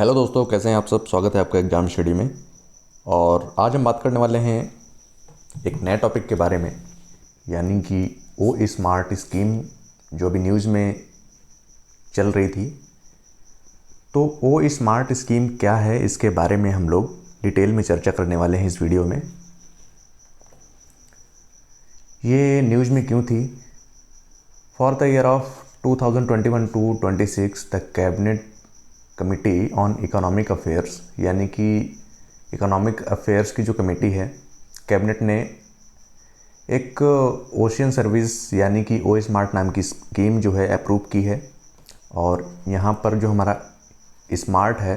Hello दोस्तों, कैसे हैं आप सब। स्वागत है आपका एग्ज़ाम स्टडी में। और आज हम बात करने वाले हैं एक नए टॉपिक के बारे में, यानी कि ओ स्मार्ट स्कीम जो भी न्यूज़ में चल रही थी। तो ओ स्मार्ट स्कीम क्या है, इसके बारे में हम लोग डिटेल में चर्चा करने वाले हैं इस वीडियो में। ये न्यूज़ में क्यों थी? For the year of 2021 to 26 the cabinet committee on economic affairs, यानी कि इकोनॉमिक अफेयर्स की जो कमेटी है, कैबिनेट ने एक ओशियन सर्विस यानी कि ओ स्मार्ट नाम की स्कीम जो है अप्रूव की है। और यहाँ पर जो हमारा स्मार्ट है,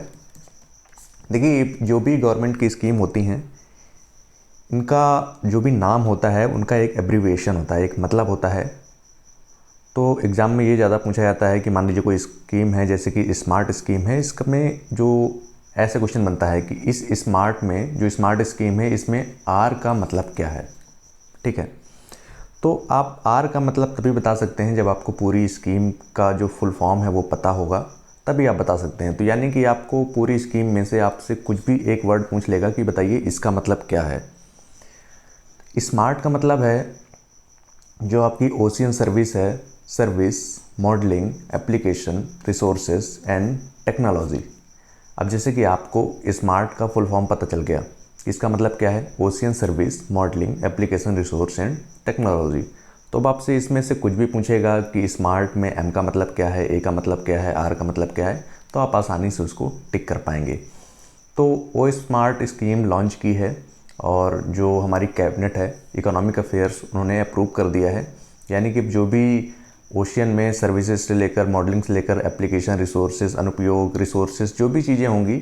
देखिए जो भी गवर्नमेंट की स्कीम होती हैं, इनका जो भी नाम होता है उनका एक एब्रीविएशन होता है, एक मतलब होता है। तो एग्ज़ाम में ये ज़्यादा पूछा जाता है कि मान लीजिए कोई स्कीम है, जैसे कि स्मार्ट स्कीम है, इसमें जो ऐसे क्वेश्चन बनता है कि इस स्मार्ट में जो स्मार्ट स्कीम है इसमें आर का मतलब क्या है। ठीक है, तो आप आर का मतलब तभी बता सकते हैं जब आपको पूरी स्कीम का जो फुल फॉर्म है वो पता होगा, तभी आप बता सकते हैं। तो यानी कि आपको पूरी स्कीम में से आपसे कुछ भी एक वर्ड पूछ लेगा कि बताइए इसका मतलब क्या है। स्मार्ट का मतलब है जो आपकी ओशियन सर्विस है, service, modelling, application, resources and technology. अब जैसे कि आपको स्मार्ट का फुल फॉर्म पता चल गया, इसका मतलब क्या है, ocean service, modelling, application, resource and technology. तो अब आपसे इसमें से कुछ भी पूछेगा कि स्मार्ट में एम का मतलब क्या है, ए का मतलब क्या है, आर का मतलब क्या है, तो आप आसानी से उसको टिक कर पाएंगे। तो वो स्मार्ट स्कीम लॉन्च की है और जो हमारी कैबिनेट है इकोनॉमिक अफेयर्स, उन्होंने अप्रूव कर दिया है। यानी कि जो भी ओशियन में सर्विसेज से लेकर, मॉडलिंग से लेकर, एप्लीकेशन, रिसोर्सेज, अनुपयोग, रिसोर्सेज, जो भी चीज़ें होंगी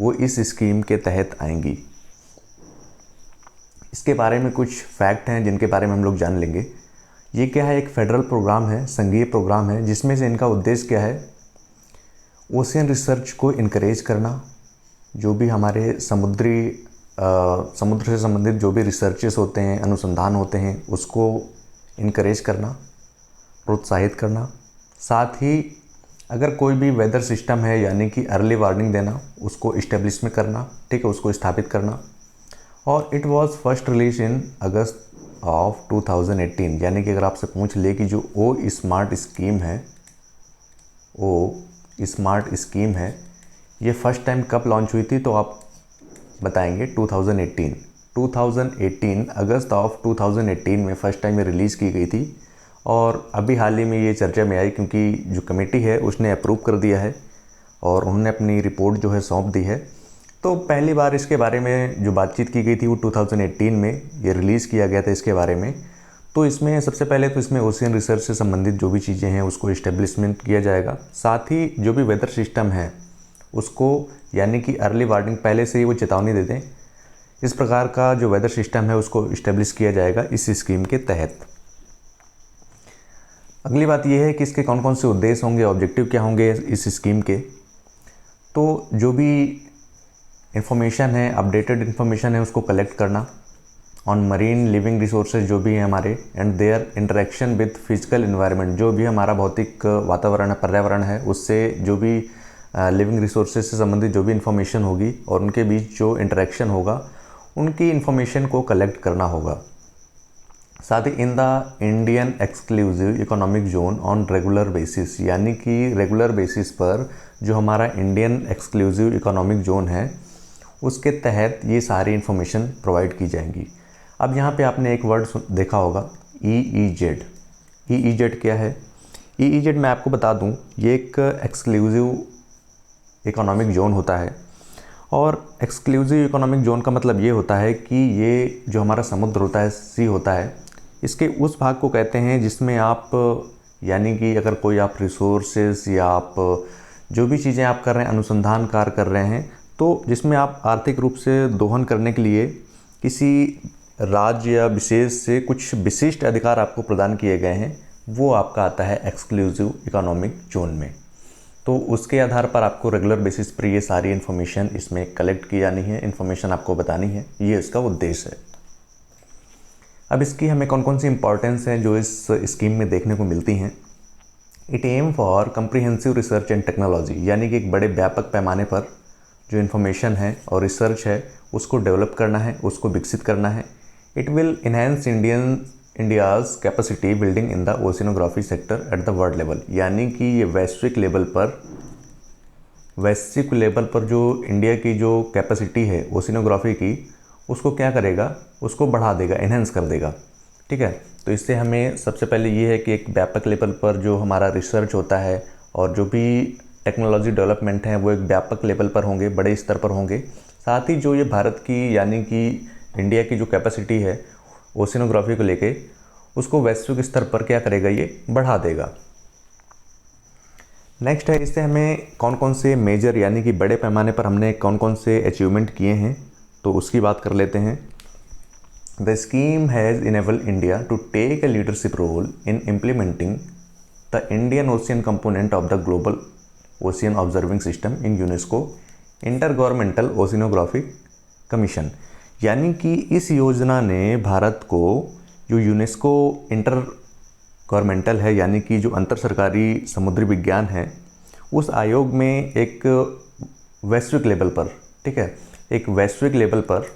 वो इस स्कीम के तहत आएंगी। इसके बारे में कुछ फैक्ट हैं जिनके बारे में हम लोग जान लेंगे। ये क्या है, एक फेडरल प्रोग्राम है, संघीय प्रोग्राम है, जिसमें से इनका उद्देश्य क्या है, ओशियन रिसर्च को इनकरेज करना। जो भी हमारे समुद्र से संबंधित जो भी रिसर्चेस होते हैं, अनुसंधान होते हैं, उसको इनकरेज करना, प्रोत्साहित करना। साथ ही अगर कोई भी वेदर सिस्टम है, यानी कि अर्ली वार्निंग देना, उसको इस्टेब्लिश में करना, ठीक है, उसको स्थापित करना। और it was first release in August of 2018। यानी कि अगर आपसे पूछ ले कि जो ओ स्मार्ट स्कीम है, ओ स्मार्ट स्कीम है, ये फर्स्ट टाइम कब लॉन्च हुई थी, तो आप बताएंगे 2018। 2018 अगस्त ऑफ 2018 में फ़र्स्ट टाइम ये रिलीज़ की गई थी। और अभी हाल ही में ये चर्चा में आई क्योंकि जो कमेटी है उसने अप्रूव कर दिया है और उन्होंने अपनी रिपोर्ट जो है सौंप दी है। तो पहली बार इसके बारे में जो बातचीत की गई थी वो 2018 में ये रिलीज़ किया गया था इसके बारे में। तो इसमें सबसे पहले तो इसमें ओशियन रिसर्च से संबंधित जो भी चीज़ें हैं उसको इस्टेब्लिशमेंट किया जाएगा। साथ ही जो भी वेदर सिस्टम है उसको, यानी कि अर्ली वार्निंग, पहले से ही वो चेतावनी दे दें, इस प्रकार का जो वेदर सिस्टम है उसको इस्टेब्लिश किया जाएगा इस स्कीम के तहत। अगली बात यह है कि इसके कौन कौन से उद्देश्य होंगे, ऑब्जेक्टिव क्या होंगे इस स्कीम के। तो जो भी इंफॉर्मेशन है, अपडेटेड इंफॉर्मेशन है, उसको कलेक्ट करना ऑन मरीन लिविंग रिसोर्सेज जो भी हैं हमारे, and there interaction with physical environment, जो भी हमारा भौतिक वातावरण है, पर्यावरण है, उससे जो भी लिविंग रिसोर्सेज से संबंधित जो भी इंफॉर्मेशन होगी और उनके बीच जो इंटरेक्शन होगा, उनकी इंफॉर्मेशन को कलेक्ट करना होगा। साथ ही in the Indian exclusive economic zone on regular basis, यानी कि रेगुलर बेसिस पर जो हमारा इंडियन एक्सक्लूसिव इकोनॉमिक जोन है उसके तहत ये सारी इन्फॉर्मेशन प्रोवाइड की जाएंगी। अब यहाँ पे आपने एक वर्ड देखा होगा, EEZ। EEZ क्या है? EEZ मैं आपको बता दूँ, ये एक एक्सक्लूसिव इकोनॉमिक जोन होता है। और एक्सक्लूसिव इकोनॉमिक जोन का मतलब ये होता है कि ये जो हमारा समुद्र होता है, सी होता है, इसके उस भाग को कहते हैं जिसमें आप, यानी कि अगर कोई आप रिसोर्सेज या आप जो भी चीज़ें आप कर रहे हैं, अनुसंधान कार्य कर रहे हैं, तो जिसमें आप आर्थिक रूप से दोहन करने के लिए किसी राज्य या विशेष से कुछ विशिष्ट अधिकार आपको प्रदान किए गए हैं, वो आपका आता है एक्सक्लूसिव इकोनॉमिक जोन में। तो उसके आधार पर आपको रेगुलर बेसिस पर ये सारी इन्फॉर्मेशन इसमें कलेक्ट की जानी है, इन्फॉर्मेशन आपको बतानी है, ये इसका उद्देश्य है। अब इसकी हमें कौन कौन सी इंपॉर्टेंस हैं जो इस स्कीम में देखने को मिलती हैं। It aim for comprehensive research and technology, यानी कि एक बड़े व्यापक पैमाने पर जो इन्फॉर्मेशन है और रिसर्च है उसको डेवलप करना है, उसको विकसित करना है। It will enhance India's capacity building in the oceanography sector at the world level, यानी कि ये वैश्विक लेवल पर जो इंडिया की जो कैपेसिटी है ओशिनोग्राफी की, उसको क्या करेगा, उसको बढ़ा देगा, इन्हेंस कर देगा। ठीक है, तो इससे हमें सबसे पहले ये है कि एक व्यापक लेवल पर जो हमारा रिसर्च होता है और जो भी टेक्नोलॉजी डेवलपमेंट है वो एक व्यापक लेवल पर होंगे, बड़े स्तर पर होंगे। साथ ही जो ये भारत की यानी कि इंडिया की जो कैपेसिटी है ओशिनोग्राफी को लेके, उसको वैश्विक स्तर पर क्या करेगा, ये बढ़ा देगा। नेक्स्ट है, इससे हमें कौन कौन से मेजर यानी कि बड़े पैमाने पर हमने कौन कौन से अचीवमेंट किए हैं, तो उसकी बात कर लेते हैं। The scheme has enabled India to take a leadership role in implementing the Indian Ocean component of the Global Ocean Observing System in UNESCO Intergovernmental Oceanographic Commission, यानी कि इस योजना ने भारत को जो यूनेस्को इंटर गवर्नमेंटल है यानी कि जो अंतर सरकारी समुद्री विज्ञान है, उस आयोग में एक वैश्विक लेवल पर, ठीक है, एक वैश्विक लेवल पर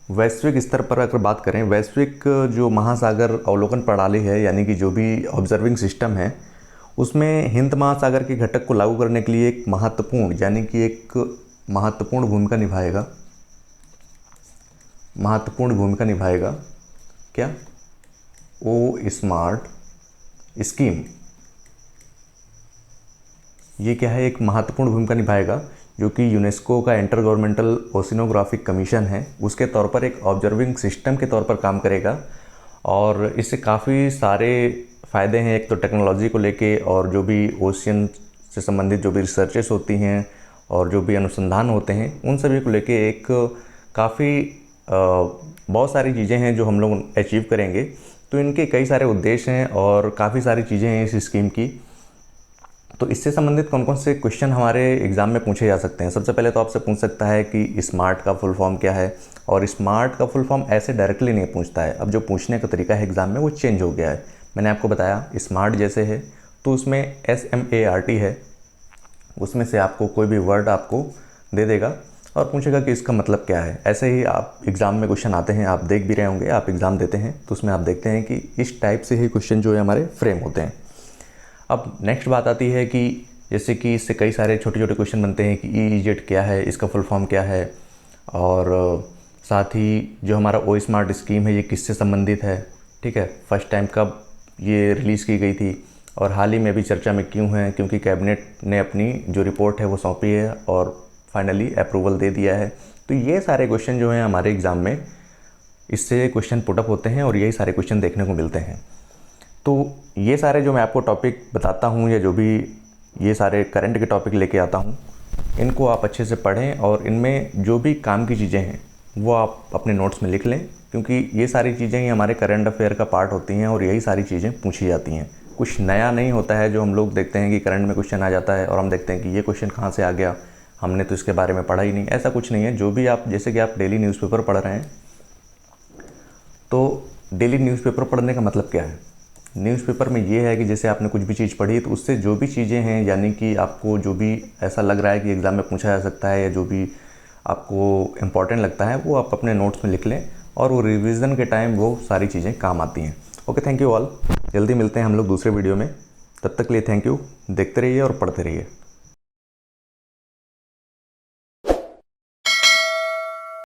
वैश्विक स्तर पर अगर बात करें, वैश्विक जो महासागर अवलोकन प्रणाली है यानी कि जो भी ऑब्जर्विंग सिस्टम है, उसमें हिंद महासागर के घटक को लागू करने के लिए एक महत्वपूर्ण यानी कि एक महत्वपूर्ण भूमिका निभाएगा क्या, ओ स्मार्ट स्कीम। ये क्या है, एक महत्वपूर्ण भूमिका निभाएगा जो कि यूनेस्को का इंटर गवर्नमेंटल ओशिनोग्राफिक कमीशन है, उसके तौर पर एक ऑब्जर्विंग सिस्टम के तौर पर काम करेगा। और इससे काफ़ी सारे फ़ायदे हैं, एक तो टेक्नोलॉजी को लेके और जो भी ओशियन से संबंधित जो भी रिसर्चेस होती हैं और जो भी अनुसंधान होते हैं, उन सभी को लेके एक काफ़ी बहुत सारी चीज़ें हैं जो हम लोग अचीव करेंगे। तो इनके कई सारे उद्देश्य हैं और काफ़ी सारी चीज़ें हैं इस स्कीम की। तो इससे संबंधित कौन कौन से क्वेश्चन हमारे एग्ज़ाम में पूछे जा सकते हैं। सबसे पहले तो आपसे पूछ सकता है कि स्मार्ट का फुल फॉर्म क्या है, और स्मार्ट का फुल फॉर्म ऐसे डायरेक्टली नहीं पूछता है, अब जो पूछने का तरीका है एग्ज़ाम में वो चेंज हो गया है। मैंने आपको बताया स्मार्ट जैसे है तो उसमें SMART है, उसमें से आपको कोई भी वर्ड आपको दे देगा और पूछेगा कि इसका मतलब क्या है। ऐसे ही आप एग्ज़ाम में क्वेश्चन आते हैं, आप देख भी रहे होंगे, आप एग्ज़ाम देते हैं तो उसमें आप देखते हैं कि इस टाइप से ही क्वेश्चन जो है हमारे फ्रेम होते हैं। अब नेक्स्ट बात आती है कि जैसे कि इससे कई सारे छोटे छोटे क्वेश्चन बनते हैं कि EEZ क्या है, इसका फुल फॉर्म क्या है, और साथ ही जो हमारा ओ स्मार्ट स्कीम है ये किससे संबंधित है, ठीक है, फर्स्ट टाइम कब ये रिलीज़ की गई थी और हाल ही में भी चर्चा में क्यों है, क्योंकि कैबिनेट ने अपनी जो रिपोर्ट है वो सौंपी है और फाइनली अप्रूवल दे दिया है। तो ये सारे क्वेश्चन जो हैं हमारे एग्ज़ाम में इससे क्वेश्चन पुटअप होते हैं और यही सारे क्वेश्चन देखने को मिलते हैं। तो ये सारे जो मैं आपको टॉपिक बताता हूँ या जो भी ये सारे करंट के टॉपिक लेके आता हूँ, इनको आप अच्छे से पढ़ें और इनमें जो भी काम की चीज़ें हैं वो आप अपने नोट्स में लिख लें, क्योंकि ये सारी चीज़ें ही हमारे करंट अफेयर का पार्ट होती हैं और यही सारी चीज़ें पूछी जाती हैं। कुछ नया नहीं होता है जो हम लोग देखते हैं कि करंट में क्वेश्चन आ जाता है और हम देखते हैं कि ये क्वेश्चन कहाँ से आ गया, हमने तो इसके बारे में पढ़ा ही नहीं। ऐसा कुछ नहीं है। जो भी आप, जैसे कि आप डेली न्यूज़पेपर पढ़ रहे हैं, तो डेली न्यूज़पेपर पढ़ने का मतलब क्या है, न्यूज़पेपर में ये है कि जैसे आपने कुछ भी चीज़ पढ़ी तो उससे जो भी चीज़ें हैं यानी कि आपको जो भी ऐसा लग रहा है कि एग्ज़ाम में पूछा जा सकता है या जो भी आपको इम्पॉर्टेंट लगता है वो आप अपने नोट्स में लिख लें और वो रिवीजन के टाइम वो सारी चीज़ें काम आती हैं। Okay, thank you all. जल्दी मिलते हैं हम लोग दूसरे वीडियो में। तब तक के लिए थैंक यू। देखते रहिए और पढ़ते रहिए।